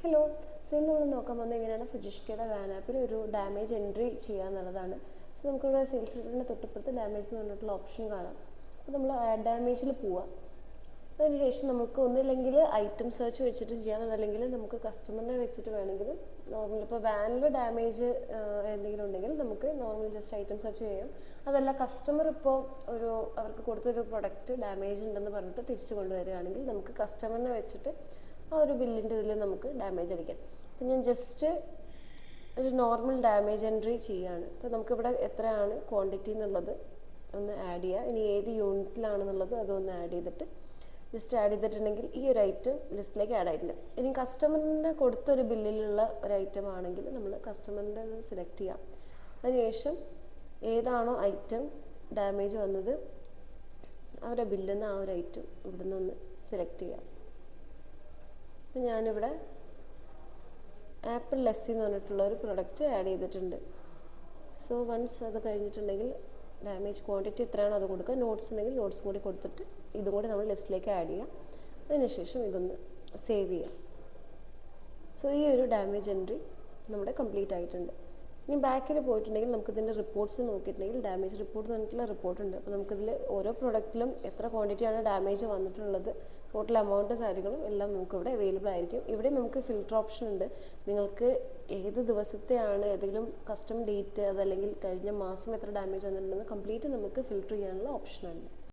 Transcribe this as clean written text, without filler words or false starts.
Hello, ഇന്ന് നമ്മൾ നോക്കാൻ പോകുന്നത് എങ്ങനെയാണ് ഫുജിഷ്കയുടെ വാൻ ആപ്പിൽ ഒരു ഡാമേജ് എൻട്രി ചെയ്യുക എന്നുള്ളതാണ്. സോ നമുക്കിവിടെ സെയിൽസ് റിട്ടേണിൻ്റെ തൊട്ടപ്പുറത്ത് ഡാമേജ് എന്ന് പറഞ്ഞിട്ടുള്ള ഓപ്ഷൻ കാണാം. അപ്പോൾ നമ്മൾ ആഡ് ഡാമേജിൽ പോവാം. അതിനുശേഷം നമുക്ക് ഒന്നില്ലെങ്കിൽ ഐറ്റം സെർച്ച് വെച്ചിട്ട് ചെയ്യാം, അതല്ലെങ്കിൽ നമുക്ക് കസ്റ്റമറിനെ വെച്ചിട്ട് വേണമെങ്കിലും നോർമൽ ഇപ്പോൾ വാനിൽ ഡാമേജ് എന്തെങ്കിലും ഉണ്ടെങ്കിൽ നമുക്ക് നോർമൽ ജസ്റ്റ് ഐറ്റം സെർച്ച് ചെയ്യാം. അതല്ല കസ്റ്റമർ ഇപ്പോൾ അവർക്ക് കൊടുത്തൊരു പ്രൊഡക്റ്റ് ഡാമേജ് ഉണ്ടെന്ന് പറഞ്ഞിട്ട് തിരിച്ചു കൊണ്ടുവരികയാണെങ്കിൽ നമുക്ക് കസ്റ്റമറിനെ വെച്ചിട്ട് ആ ഒരു ബില്ലിൻ്റെ ഇതിൽ നമുക്ക് ഡാമേജ് അടിക്കാം. അപ്പം ഞാൻ ജസ്റ്റ് ഒരു നോർമൽ ഡാമേജ് എൻട്രി ചെയ്യുകയാണ്. അപ്പോൾ നമുക്കിവിടെ എത്രയാണ് ക്വാണ്ടിറ്റി എന്നുള്ളത് ഒന്ന് ആഡ് ചെയ്യുക. ഇനി ഏത് യൂണിറ്റിലാണെന്നുള്ളത് അതൊന്ന് ആഡ് ചെയ്തിട്ട് ജസ്റ്റ് ആഡ് ചെയ്തിട്ടുണ്ടെങ്കിൽ ഈ ഒരു ഐറ്റം ലിസ്റ്റിലേക്ക് ആഡ് ആയിട്ടുണ്ട്. ഇനി കസ്റ്റമറിന് കൊടുത്തൊരു ബില്ലിലുള്ള ഒരു ഐറ്റം ആണെങ്കിൽ നമ്മൾ കസ്റ്റമറിൻ്റെ സെലക്ട് ചെയ്യാം. അതിനുശേഷം ഏതാണോ ഐറ്റം ഡാമേജ് വന്നത് അവരുടെ ബില്ലിൽ നിന്ന് ആ ഒരു ഐറ്റം ഇവിടെ നിന്ന് സെലക്ട് ചെയ്യാം. അപ്പം ഞാനിവിടെ ആപ്പിൾ ലെസ്സി എന്ന് പറഞ്ഞിട്ടുള്ള ഒരു പ്രൊഡക്റ്റ് ആഡ് ചെയ്തിട്ടുണ്ട്. സോ വൺസ് അത് കഴിഞ്ഞിട്ടുണ്ടെങ്കിൽ ഡാമേജ് ക്വാണ്ടിറ്റി എത്രയാണോ അത് കൊടുക്കുക, നോട്ട്സ് ഉണ്ടെങ്കിൽ നോട്ട്സും കൂടി കൊടുത്തിട്ട് ഇതും കൂടി നമ്മൾ ലിസ്റ്റിലേക്ക് ആഡ് ചെയ്യാം. അതിനുശേഷം ഇതൊന്ന് സേവ് ചെയ്യാം. സോ ഈ ഒരു ഡാമേജ് എൻട്രി നമ്മുടെ കംപ്ലീറ്റ് ആയിട്ടുണ്ട്. ഇനി ബാക്കിൽ പോയിട്ടുണ്ടെങ്കിൽ നമുക്കിതിൻ്റെ റിപ്പോർട്ട്സ് നോക്കിയിട്ടുണ്ടെങ്കിൽ ഡാമേജ് റിപ്പോർട്ട് എന്ന് പറഞ്ഞിട്ടുള്ള റിപ്പോർട്ടുണ്ട്. അപ്പോൾ നമുക്കിതിൽ ഓരോ പ്രൊഡക്റ്റിലും എത്ര ക്വാണ്ടിറ്റിയാണ് ഡാമേജ് വന്നിട്ടുള്ളത്, ടോട്ടൽ എമൗണ്ട് കാര്യങ്ങളും എല്ലാം നമുക്കിവിടെ അവൈലബിൾ ആയിരിക്കും. ഇവിടെ നമുക്ക് ഫിൽറ്റർ ഓപ്ഷൻ ഉണ്ട്. നിങ്ങൾക്ക് ഏത് ദിവസത്തെയാണ് ഏതെങ്കിലും കസ്റ്റം ഡേറ്റ് അതല്ലെങ്കിൽ കഴിഞ്ഞ മാസം എത്ര ഡാമേജ് വന്നിട്ടുണ്ടെന്ന് കംപ്ലീറ്റ് നമുക്ക് ഫിൽറ്റർ ചെയ്യാനുള്ള ഓപ്ഷനുണ്ട്.